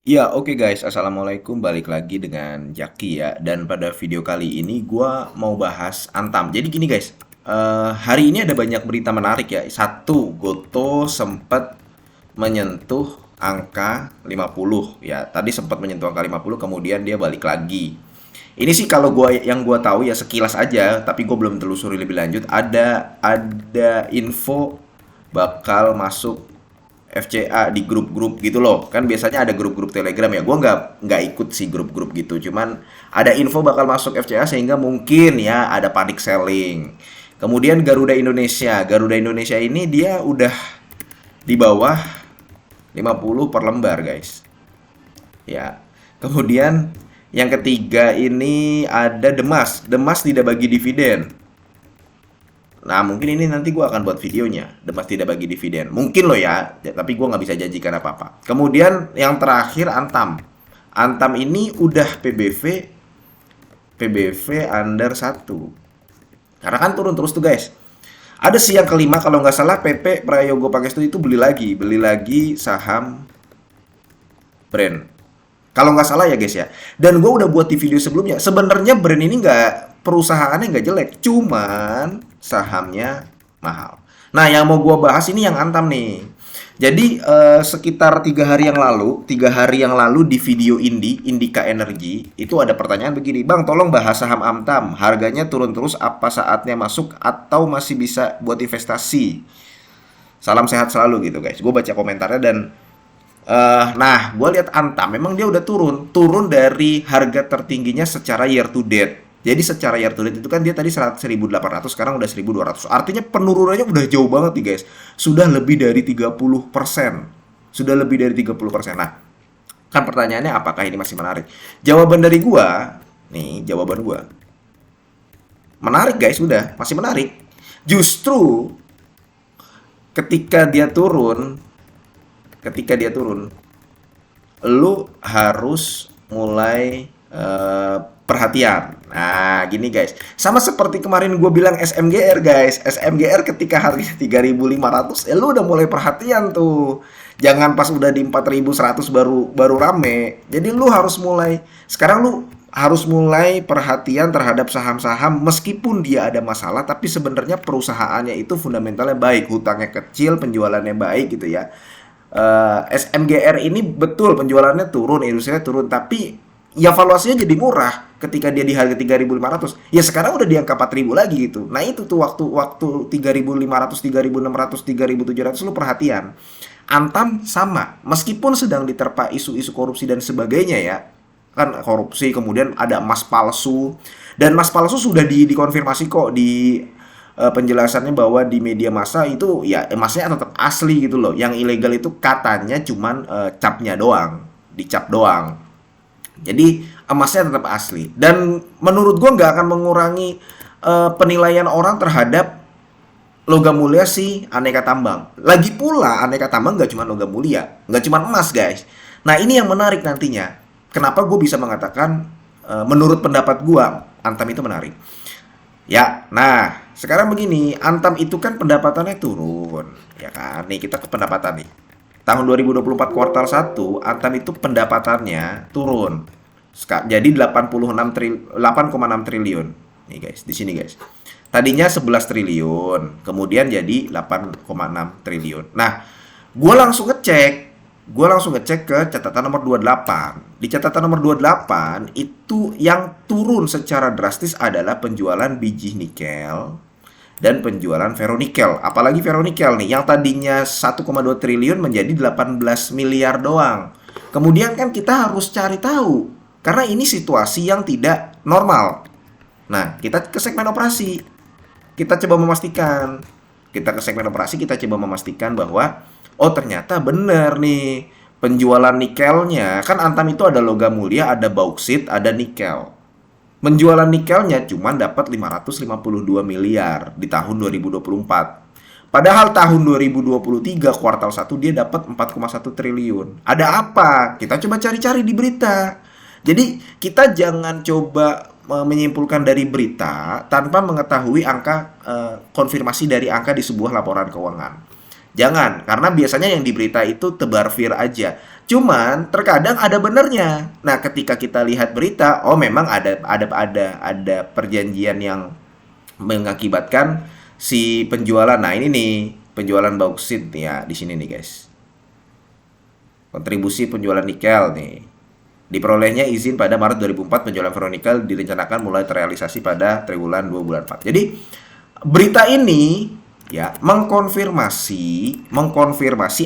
Ya, oke guys. Assalamualaikum. Balik lagi dengan Jaki ya. Dan pada video kali ini gua mau bahas Antam. Jadi gini guys, hari ini ada banyak berita menarik ya. Satu, Goto sempat menyentuh angka 50 ya. Tadi sempat menyentuh angka 50, kemudian dia balik lagi. Ini sih kalau gua tahu ya sekilas aja, tapi gua belum telusuri lebih lanjut. Ada info bakal masuk FCA di grup-grup gitu loh. Kan biasanya ada grup-grup Telegram ya. Gua nggak ikut sih grup-grup gitu. Cuman ada info bakal masuk FCA sehingga mungkin ya ada panic selling. Kemudian Garuda Indonesia. Garuda Indonesia ini dia udah di bawah 50 per lembar, guys. Ya. Kemudian yang ketiga ini ada Demas. Demas tidak bagi dividen. Nah, mungkin ini nanti gue akan buat videonya. Demas tidak bagi dividen. Mungkin loh ya, tapi gue nggak bisa janjikan apa-apa. Kemudian yang terakhir Antam. Antam ini udah PBV under 1. Karena kan turun terus tuh guys. Ada sih yang kelima kalau nggak salah PP Prayogo Pangestu itu beli lagi saham brand. Kalau nggak salah ya guys ya. Dan gue udah buat di video sebelumnya. Sebenarnya brand ini nggak perusahaannya nggak jelek, cuman sahamnya mahal. Nah, yang mau gue bahas ini yang Antam nih. Jadi sekitar 3 hari yang lalu di video Indika Energi itu ada pertanyaan begini, Bang, tolong bahas saham Antam. Harganya turun terus, apa saatnya masuk atau masih bisa buat investasi? Salam sehat selalu gitu guys. Gue baca komentarnya dan nah, gue lihat Antam, memang dia udah turun dari harga tertingginya secara year to date. Jadi secara year to date itu kan dia tadi 1.800, sekarang udah 1.200. Artinya penurunannya udah jauh banget nih guys. Sudah lebih dari 30%. Sudah lebih dari 30%. Nah, kan pertanyaannya apakah ini masih menarik? Jawaban dari gua, nih jawaban gua. Menarik guys, udah, masih menarik. Justru ketika dia turun, ketika dia turun, lu harus mulai perhatian. Nah, gini guys. Sama seperti kemarin gue bilang SMGR guys. SMGR ketika harganya 3.500, lu udah mulai perhatian tuh. Jangan pas udah di 4.100 baru baru rame. Jadi lu harus mulai sekarang lu harus mulai perhatian terhadap saham-saham meskipun dia ada masalah tapi sebenarnya perusahaannya itu fundamentalnya baik, hutangnya kecil, penjualannya baik gitu ya. SMGR ini betul penjualannya turun, industrinya turun, tapi ya valuasinya jadi murah ketika dia di harga 3.500. Ya sekarang udah di angka 4.000 lagi gitu. Nah, itu tuh waktu 3.500, 3.600, 3.700 lu perhatian. Antam sama, meskipun sedang diterpa isu-isu korupsi dan sebagainya ya. Kan korupsi, kemudian ada emas palsu. Dan emas palsu sudah dikonfirmasi kok di penjelasannya bahwa di media massa itu ya emasnya tetap asli gitu loh. Yang ilegal itu katanya cuman capnya doang, dicap doang. Jadi emasnya tetap asli. Dan menurut gua nggak akan mengurangi penilaian orang terhadap logam mulia si aneka tambang. Lagi pula aneka tambang nggak cuma logam mulia, nggak cuma emas guys. Nah, ini yang menarik nantinya. Kenapa gue bisa mengatakan menurut pendapat gua Antam itu menarik? Ya, nah sekarang begini, Antam itu kan pendapatannya turun, ya kan? Nih kita ke pendapatan nih. Tahun 2024 kuartal 1, Antam itu pendapatannya turun. Jadi 8,6 triliun. Nih guys, di sini guys. Tadinya 11 triliun, kemudian jadi 8,6 triliun. Nah, gue langsung ngecek. Gue langsung ngecek ke catatan nomor 28. Di catatan nomor 28 itu yang turun secara drastis adalah penjualan biji nikel dan penjualan ferronikel. Apalagi ferronikel nih yang tadinya 1,2 triliun menjadi 18 miliar doang. Kemudian kan kita harus cari tahu karena ini situasi yang tidak normal. Nah, kita ke segmen operasi. Kita coba memastikan. Kita ke segmen operasi, kita coba memastikan bahwa oh ternyata bener nih penjualan nikelnya. Kan Antam itu ada logam mulia, ada bauksit, ada nikel. Penjualan nikelnya cuma dapat 552 miliar di tahun 2024. Padahal tahun 2023 kuartal 1 dia dapat 4,1 triliun. Ada apa? Kita coba cari-cari di berita. Jadi kita jangan coba menyimpulkan dari berita tanpa mengetahui angka konfirmasi dari angka di sebuah laporan keuangan. Jangan, karena biasanya yang di berita itu tebar fir aja. Cuman terkadang ada benernya. Nah, ketika kita lihat berita, oh memang ada perjanjian yang mengakibatkan si penjualan. Nah, ini nih, penjualan bauksit nih ya di sini nih, guys. Kontribusi penjualan nikel nih. Diperolehnya izin pada Maret 2004, penjualan ferronikel direncanakan mulai terrealisasi pada triwulan 2 bulan 4. Jadi, berita ini ya mengkonfirmasi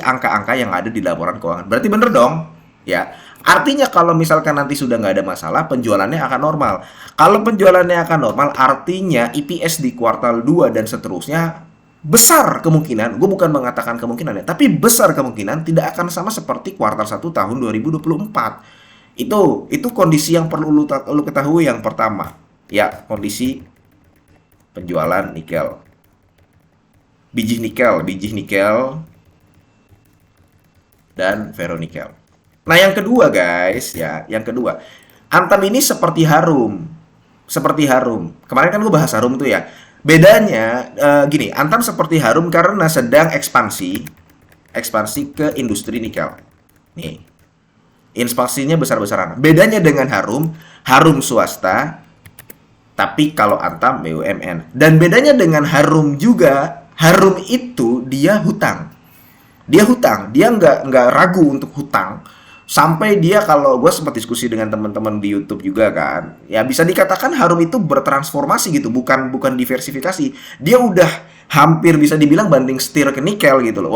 angka-angka yang ada di laporan keuangan. Berarti bener dong, ya. Artinya kalau misalkan nanti sudah nggak ada masalah, penjualannya akan normal. Kalau penjualannya akan normal, artinya EPS di kuartal 2 dan seterusnya besar kemungkinan, gue bukan mengatakan kemungkinan ya, tapi besar kemungkinan tidak akan sama seperti kuartal 1 tahun 2024. Itu kondisi yang perlu lu ketahui yang pertama. Ya, kondisi penjualan nikel. Biji nikel, dan ferronikel. Nah, yang kedua guys, ya, yang kedua. Antam ini seperti harum. Seperti harum. Kemarin kan gue bahas harum tuh ya. Bedanya, gini, Antam seperti harum karena sedang ekspansi ke industri nikel. Nih, ekspansinya besar-besaran. Bedanya dengan harum swasta, tapi kalau Antam BUMN. Dan bedanya dengan harum juga, harum itu dia hutang. Dia nggak ragu untuk hutang. Sampai dia, kalau gue sempat diskusi dengan teman-teman di YouTube juga kan, ya bisa dikatakan harum itu bertransformasi gitu, bukan diversifikasi. Dia udah hampir bisa dibilang banding setir ke nikel gitu loh.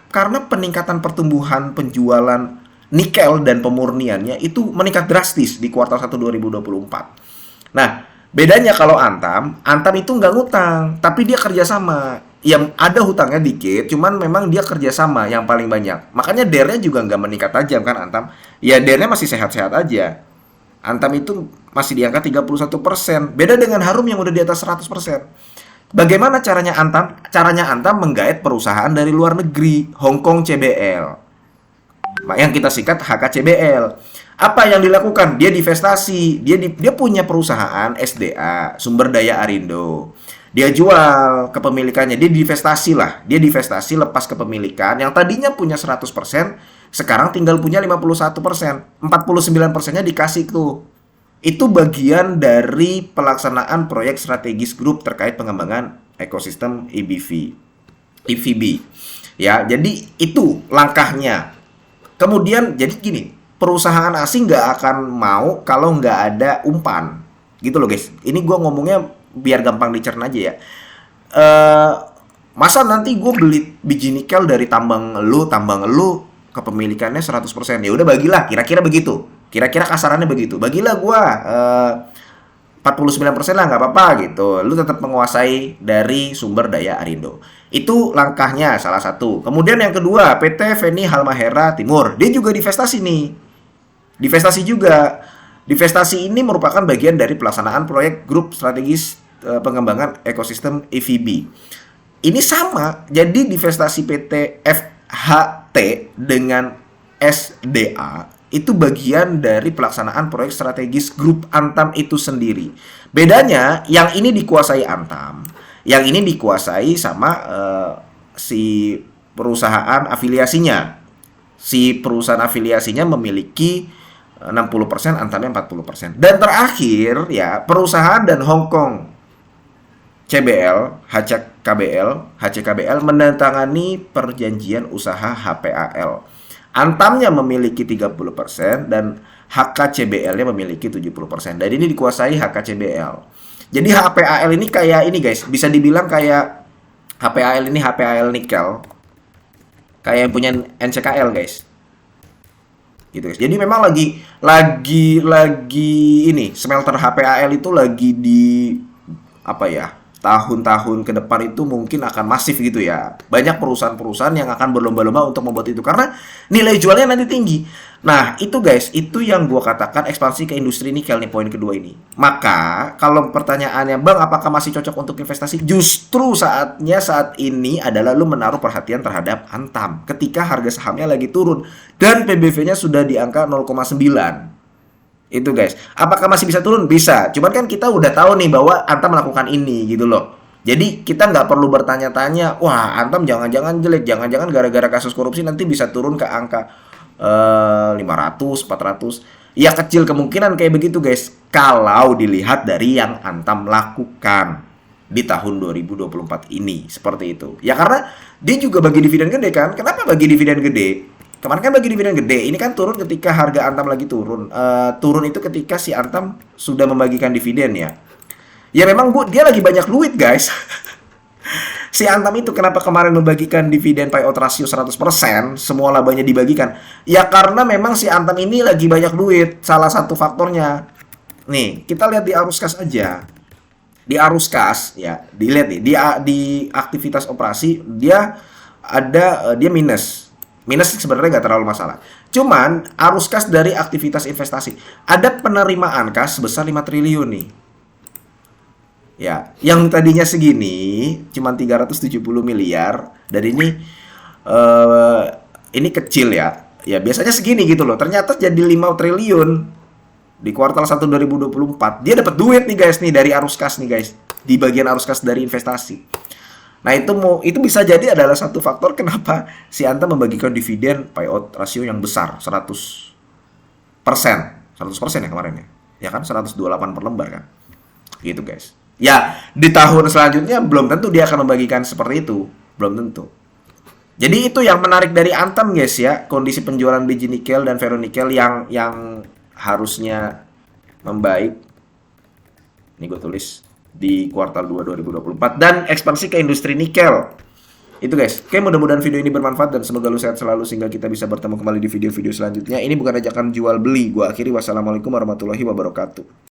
Karena peningkatan pertumbuhan penjualan nikel dan pemurniannya itu meningkat drastis di kuartal 1 2024. Nah, bedanya kalau Antam itu nggak ngutang, tapi dia kerjasama. Yang ada hutangnya dikit, cuman memang dia kerjasama yang paling banyak. Makanya DER-nya juga nggak meningkat tajam kan Antam. Ya DER-nya masih sehat-sehat aja. Antam itu masih di angka 31%. Beda dengan harum yang udah di atas 100%. Bagaimana caranya Antam? Caranya Antam menggait perusahaan dari luar negeri, Hong Kong CBL. Yang kita singkat HKCBL. Apa yang dilakukan? Dia divestasi. Dia punya perusahaan SDA, sumber daya Arindo. Dia jual kepemilikannya, dia divestasi lah. Dia divestasi lepas kepemilikan yang tadinya punya 100%, sekarang tinggal punya 51%. 49%-nya dikasih tuh. Itu bagian dari pelaksanaan proyek strategis grup terkait pengembangan ekosistem EVB. Ya, jadi itu langkahnya. Kemudian jadi gini, perusahaan asing nggak akan mau kalau nggak ada umpan. Gitu loh guys. Ini gue ngomongnya biar gampang dicerna aja ya. Masa nanti gue beli biji nikel dari tambang lu kepemilikannya 100%. Ya udah bagilah, kira-kira begitu. Kira-kira kasarannya begitu. Bagilah gue 49% lah, nggak apa-apa gitu. Lu tetap menguasai dari sumber daya Arindo. Itu langkahnya salah satu. Kemudian yang kedua, PT Feni Halmahera Timur. Dia juga divestasi nih. Divestasi juga. Divestasi ini merupakan bagian dari pelaksanaan proyek grup strategis pengembangan ekosistem EVB. Ini sama, jadi divestasi PT FHT dengan SDA itu bagian dari pelaksanaan proyek strategis grup Antam itu sendiri. Bedanya, yang ini dikuasai Antam, yang ini dikuasai sama si perusahaan afiliasinya. Si perusahaan afiliasinya memiliki 60%, Antamnya 40%. Dan terakhir ya, perusahaan dan Hong Kong CBL, HCKBL menandatangani perjanjian usaha HPAL. Antamnya memiliki 30% dan HKCBL-nya memiliki 70%. Dan ini dikuasai HKCBL. Jadi HPAL ini kayak ini guys, bisa dibilang kayak HPAL ini HPAL nikel. Kayak yang punya NCKL guys. Gitu guys. Jadi memang lagi ini smelter HPAL itu lagi di apa ya, tahun-tahun ke depan itu mungkin akan masif gitu ya. Banyak perusahaan-perusahaan yang akan berlomba-lomba untuk membuat itu karena nilai jualnya nanti tinggi. Nah itu guys, itu yang gue katakan ekspansi ke industri nikel nih, poin kedua ini. Maka kalau pertanyaannya, Bang apakah masih cocok untuk investasi? Justru saat ini adalah lu menaruh perhatian terhadap Antam ketika harga sahamnya lagi turun dan PBV-nya sudah di angka 0,9. Itu guys, apakah masih bisa turun? Bisa, cuman kan kita udah tahu nih bahwa Antam melakukan ini gitu loh. Jadi kita nggak perlu bertanya-tanya, wah Antam jangan-jangan jelek, jangan-jangan gara-gara kasus korupsi nanti bisa turun ke angka 500, 400. Ya kecil kemungkinan kayak begitu guys, kalau dilihat dari yang Antam lakukan di tahun 2024 ini. Seperti itu. Ya karena dia juga bagi dividen gede kan. Kenapa bagi dividen gede? Kemarin kan bagi dividen gede. Ini kan turun ketika harga Antam lagi turun. Turun itu ketika si Antam sudah membagikan dividen ya. Ya memang dia lagi banyak duit guys. Si Antam itu kenapa kemarin membagikan dividen payout ratio 100%, semua labanya dibagikan? Ya karena memang si Antam ini lagi banyak duit, salah satu faktornya. Nih, kita lihat di arus kas aja. Di arus kas, ya, dilihat nih, di aktivitas operasi, dia ada, dia minus. Minus sebenarnya nggak terlalu masalah. Cuman, arus kas dari aktivitas investasi. Ada penerimaan kas sebesar 5 triliun nih. Ya, yang tadinya segini cuma 370 miliar dan ini kecil ya. Ya biasanya segini gitu loh. Ternyata jadi 5 triliun di kuartal 1 2024. Dia dapat duit nih guys nih dari arus kas nih guys. Di bagian arus kas dari investasi. Nah, itu bisa jadi adalah satu faktor kenapa si Antam membagikan dividen payout rasio yang besar 100%. 100% ya kemarin ya. Ya kan 128 per lembar kan. Gitu guys. Ya, di tahun selanjutnya belum tentu dia akan membagikan seperti itu. Belum tentu. Jadi itu yang menarik dari Antam guys ya. Kondisi penjualan biji nikel dan ferronikel yang harusnya membaik. Ini gue tulis di kuartal 2 2024. Dan ekspansi ke industri nikel. Itu guys. Oke, mudah-mudahan video ini bermanfaat dan semoga lu sehat selalu sehingga kita bisa bertemu kembali di video-video selanjutnya. Ini bukan ajakan jual beli. Gua akhiri. Wassalamualaikum warahmatullahi wabarakatuh.